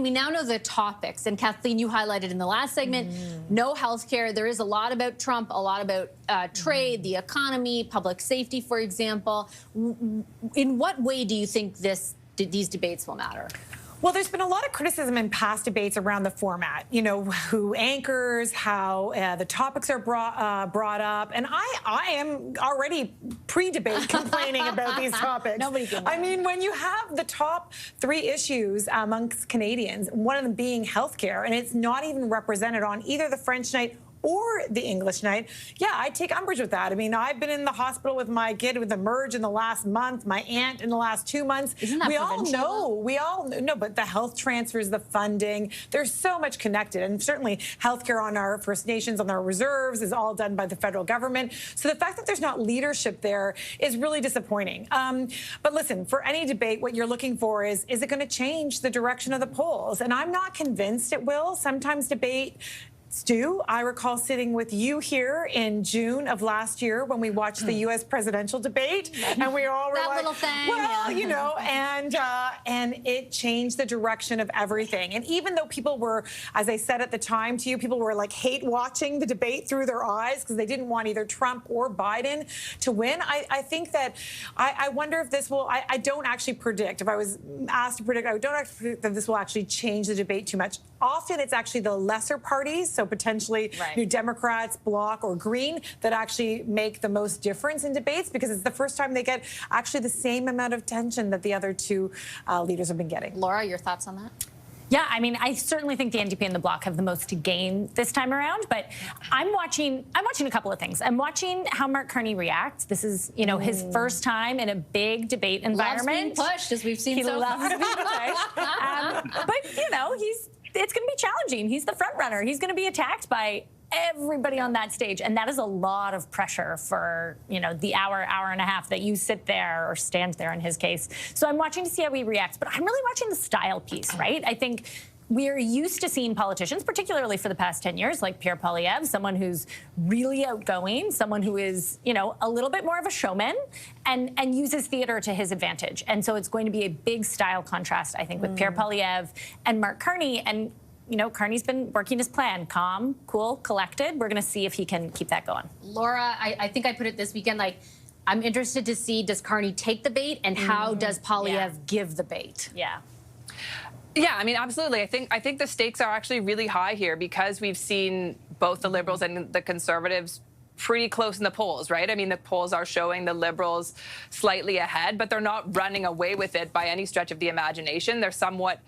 we now know the topics. And Kathleen, you highlighted in the last segment, no health care. There is a lot about Trump, a lot about trade, the economy, public safety, for example. In what way do you think these debates will matter? Well, there's been a lot of criticism in past debates around the format, you know, who anchors, how the topics are brought up. And I am already pre-debate complaining about these topics. Nobody can. I mean, when you have the top 3 issues amongst Canadians, one of them being healthcare, and it's not even represented on either the French night or the English night, yeah, I take umbrage with that. I mean, I've been in the hospital with my kid with a merge in the last month, my aunt in the last 2 months. Isn't that provincial? We all know, but the health transfers, the funding, there's so much connected. And certainly healthcare on our First Nations, on our reserves, is all done by the federal government. So the fact that there's not leadership there is really disappointing. But listen, for any debate, what you're looking for is it going to change the direction of the polls? And I'm not convinced it will. Sometimes debate do. I recall sitting with you here in June of last year when we watched the U.S. presidential debate, and we all were like, little thing, well, yeah. you know, and it changed the direction of everything. And even though people were, as I said at the time to you, people were like hate watching the debate through their eyes because they didn't want either Trump or Biden to win. I think that I wonder if this will. I don't actually predict. If I was asked to predict, I don't actually predict that this will actually change the debate too much. Often it's actually the lesser parties, so potentially New Democrats, Bloc, or Green, that actually make the most difference in debates because it's the first time they get actually the same amount of attention that the other 2 leaders have been getting. Laura, your thoughts on that? Yeah, I mean, I certainly think the NDP and the Bloc have the most to gain this time around, but I'm watching a couple of things. I'm watching how Mark Carney reacts. This is, you know, his first time in a big debate environment. Loves being pushed, as we've seen so far. He loves being pushed. But, you know, it's going to be challenging. He's the front runner. He's going to be attacked by everybody on that stage, and that is a lot of pressure for, you know, the hour and a half that you sit there or stand there in his case. So I'm watching to see how he reacts, but I'm really watching the style piece, right? I think we're used to seeing politicians, particularly for the past 10 years, like Pierre Poilievre, someone who's really outgoing, someone who is, you know, a little bit more of a showman and uses theater to his advantage. And so it's going to be a big style contrast, I think, with Pierre Poilievre and Mark Carney. And you know, Carney's been working his plan, calm, cool, collected. We're going to see if he can keep that going. Laura, I think I put it this weekend, like, I'm interested to see, does Carney take the bait, and how does Poilievre give the bait? Yeah. Yeah, I mean, absolutely. I think the stakes are actually really high here because we've seen both the Liberals and the Conservatives pretty close in the polls, right? I mean, the polls are showing the Liberals slightly ahead, but they're not running away with it by any stretch of the imagination. They're somewhat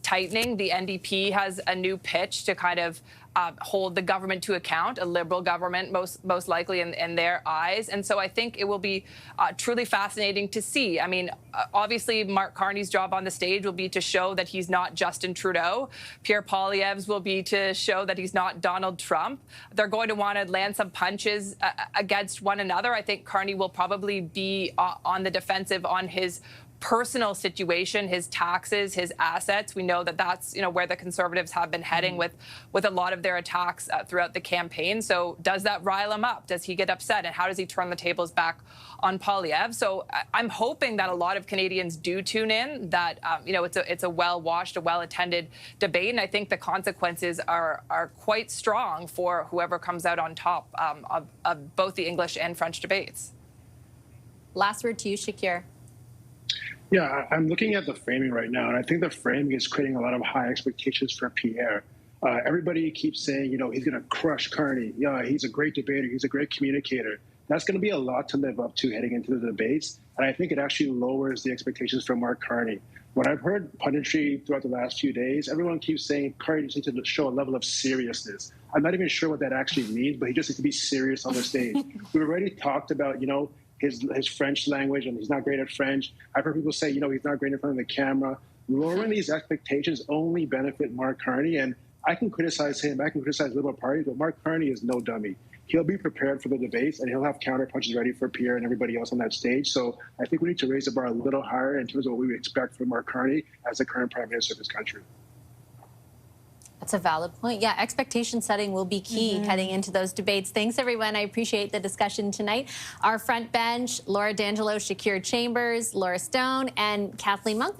tightening. The NDP has a new pitch to kind of hold the government to account, a Liberal government most likely in their eyes. And so I think it will be truly fascinating to see. I mean, obviously, Mark Carney's job on the stage will be to show that he's not Justin Trudeau. Pierre Poilievre's will be to show that he's not Donald Trump. They're going to want to land some punches against one another. I think Carney will probably be on the defensive on his personal situation, his taxes, his assets. We know that that's, you know, where the Conservatives have been heading with a lot of their attacks throughout the campaign. So does that rile him up? Does he get upset? And how does he turn the tables back on Poilievre? So I'm hoping that a lot of Canadians do tune in, that, you know, it's a well-watched, a well-attended debate. And I think the consequences are quite strong for whoever comes out on top of both the English and French debates. Last word to you, Shakir. Yeah, I'm looking at the framing right now, and I think the framing is creating a lot of high expectations for Pierre. Everybody keeps saying, you know, he's going to crush Carney. Yeah, he's a great debater. He's a great communicator. That's going to be a lot to live up to heading into the debates, and I think it actually lowers the expectations for Mark Carney. When I've heard punditry throughout the last few days, everyone keeps saying Carney just needs to show a level of seriousness. I'm not even sure what that actually means, but he just needs to be serious on the stage. We've already talked about, you know, his French language, and he's not great at French. I've heard people say, you know, he's not great in front of the camera. Lowering these expectations only benefit Mark Carney, and I can criticize him, I can criticize Liberal Party, but Mark Carney is no dummy. He'll be prepared for the debates, and he'll have counter punches ready for Pierre and everybody else on that stage. So I think we need to raise the bar a little higher in terms of what we would expect from Mark Carney as the current Prime Minister of this country. That's a valid point. Yeah, expectation setting will be key heading into those debates. Thanks, everyone. I appreciate the discussion tonight. Our front bench, Laura D'Angelo, Shakir Chambers, Laura Stone, and Kathleen Monk.